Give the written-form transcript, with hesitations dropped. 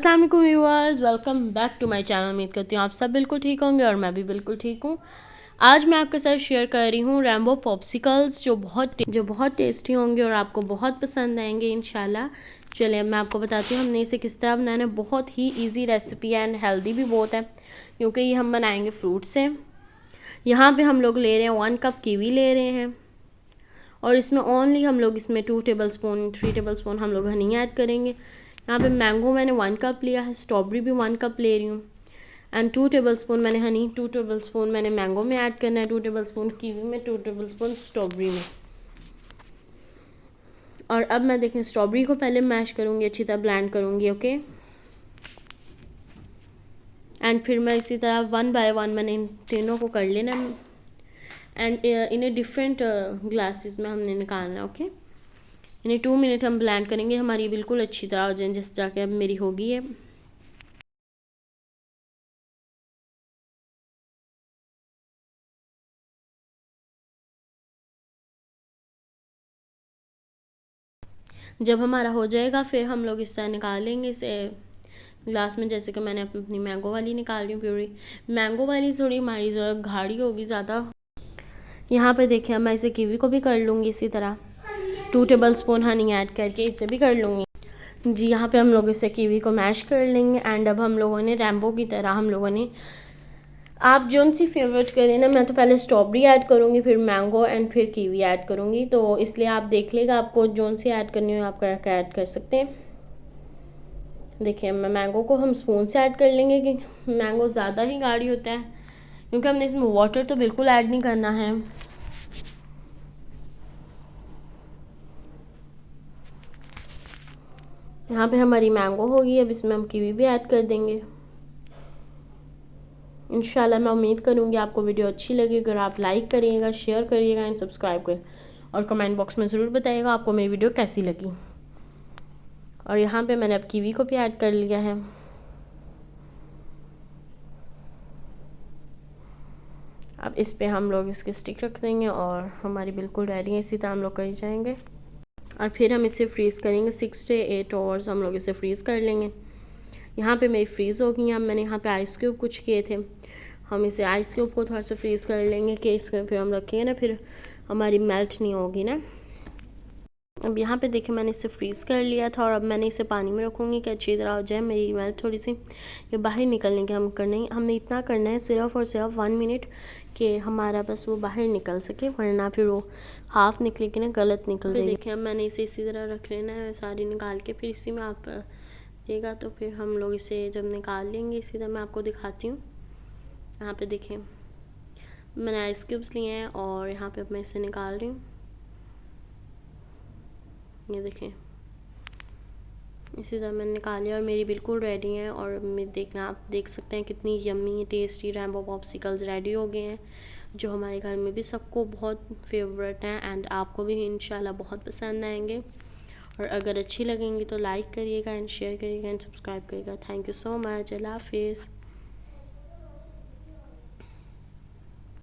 अस्सलाम वालेकुम viewers, welcome back to my channel. उम्मीद करती हूँ आप सब बिल्कुल ठीक होंगे और मैं भी बिल्कुल ठीक हूँ। आज मैं आपके साथ शेयर कर रही हूँ रैम्बो पॉप्सिकल्स जो बहुत टेस्टी होंगे और आपको बहुत पसंद आएंगे इंशाल्लाह। चलिए मैं आपको बताती हूँ हमने इसे किस तरह बनाना है। बहुत ही ईजी रेसिपी है एंड हेल्दी भी बहुत है क्योंकि ये हम बनाएंगे फ्रूट से। यहाँ पर हम लोग ले रहे हैं 1 कप कीवी ले रहे हैं और इसमें ओनली हम लोग इसमें 2 टेबलस्पून 3 टेबलस्पून हम लोग हनी ऐड करेंगे। यहाँ पे मैंगो मैंने 1 कप लिया है, स्ट्रॉबेरी भी 1 कप ले रही हूँ एंड 2 टेबलस्पून मैंने हनी, 2 टेबलस्पून मैंने मैंगो में ऐड करना है, 2 टेबलस्पून कीवी में, 2 टेबलस्पून स्ट्रॉबेरी में। और अब मैं देखें स्ट्रॉबेरी को पहले मैश करूँगी, अच्छी तरह ब्लेंड करूँगी, ओके। एंड फिर मैं इसी तरह 1 बाय 1 मैंने इन तीनों को कर लेना एंड इन्हें डिफरेंट ग्लासेस में हमने निकालना है, ओके। इन्हें 2 मिनट हम ब्लेंड करेंगे, हमारी बिल्कुल अच्छी तरह हो जाए जिस तरह के अब मेरी होगी है। जब हमारा हो जाएगा फिर हम लोग इस तरह निकालेंगे इसे ग्लास में, जैसे कि मैंने अपनी मैंगो वाली निकाल रही हूँ प्यूरी। मैंगो वाली थोड़ी हमारी ज़रा गाढ़ी होगी ज़्यादा। यहाँ पे देखिए मैं इसे कीवी को भी कर लूँगी इसी तरह 2 टेबलस्पून हनी ऐड करके इसे भी कर लूँगी जी। यहाँ पे हम लोग इसे कीवी को मैश कर लेंगे एंड अब हम लोगों ने रैम्बो की तरह हम लोगों ने, आप जोन सी फेवरेट करें ना, मैं तो पहले स्ट्रॉबेरी ऐड करूँगी, फिर मैंगो एंड फिर कीवी ऐड करूँगी, तो इसलिए आप देख लेगा आपको जोन सी ऐड करनी हो आप क्या क्या ऐड कर सकते हैं। देखिए मैं मैंगो को हम स्पून से ऐड कर लेंगे कि मैंगो ज़्यादा ही गाढ़ी होता है क्योंकि हमने इसमें वाटर तो बिल्कुल ऐड नहीं करना है। यहाँ पे हमारी मैंगो होगी, अब इसमें हम कीवी भी ऐड कर देंगे इंशाल्लाह। मैं उम्मीद करूँगी आपको वीडियो अच्छी लगी। अगर आप लाइक करिएगा, शेयर करिएगा एंड सब्सक्राइब करिए और कमेंट बॉक्स में ज़रूर बताइएगा आपको मेरी वीडियो कैसी लगी। और यहाँ पे मैंने अब कीवी को भी ऐड कर लिया है। अब इस पे हम लोग इसके स्टिक रख देंगे और हमारी बिल्कुल रेडी है, इसी तरह हम लोग कर जाएंगे और फिर हम इसे फ्रीज़ करेंगे 6 से 8 आवर्स हम लोग इसे फ्रीज़ कर लेंगे। यहाँ पे मेरी फ्रीज़ हो गई हैं। अब मैंने यहाँ पे आइस क्यूब कुछ किए थे, हम इसे आइस क्यूब को थोड़ा सा फ्रीज़ कर लेंगे कि इसमें फिर हम रखेंगे ना फिर हमारी मेल्ट नहीं होगी ना। अब यहाँ पे देखिए मैंने इसे फ्रीज़ कर लिया था और अब मैंने इसे पानी में रखूँगी कि अच्छी तरह हो जाए मेरी मेल्ट थोड़ी सी। ये बाहर निकलने के हमने इतना करना है सिर्फ और सिर्फ 1 मिनट कि हमारा बस वो बाहर निकल सके, वरना फिर वो हाफ़ निकलेगी ना गलत निकल जाएगी। देखिए अब मैंने इसे इसी तरह रख लेना है सारी निकाल के, फिर इसी में आप देगा तो फिर हम लोग इसे जब निकाल लेंगे इसी तरह मैं आपको दिखाती हूँ। यहाँ पे देखिए मैंने आइस क्यूब्स लिए हैं और यहाँ पे अब मैं इसे निकाल रही हूँ। ये देखें इसी तरह मैंने निकाल लिया और मेरी बिल्कुल रेडी है। और मैं देखना आप देख सकते हैं कितनी yummy tasty Rambo popsicles ready हो गए हैं जो हमारे घर में भी सबको बहुत फेवरेट हैं एंड आपको भी इंशाल्लाह बहुत पसंद आएंगे। और अगर अच्छी लगेंगी तो लाइक करिएगा एंड शेयर करिएगा एंड सब्सक्राइब करिएगा। Thank you so much. अल्लाह हाफिज़।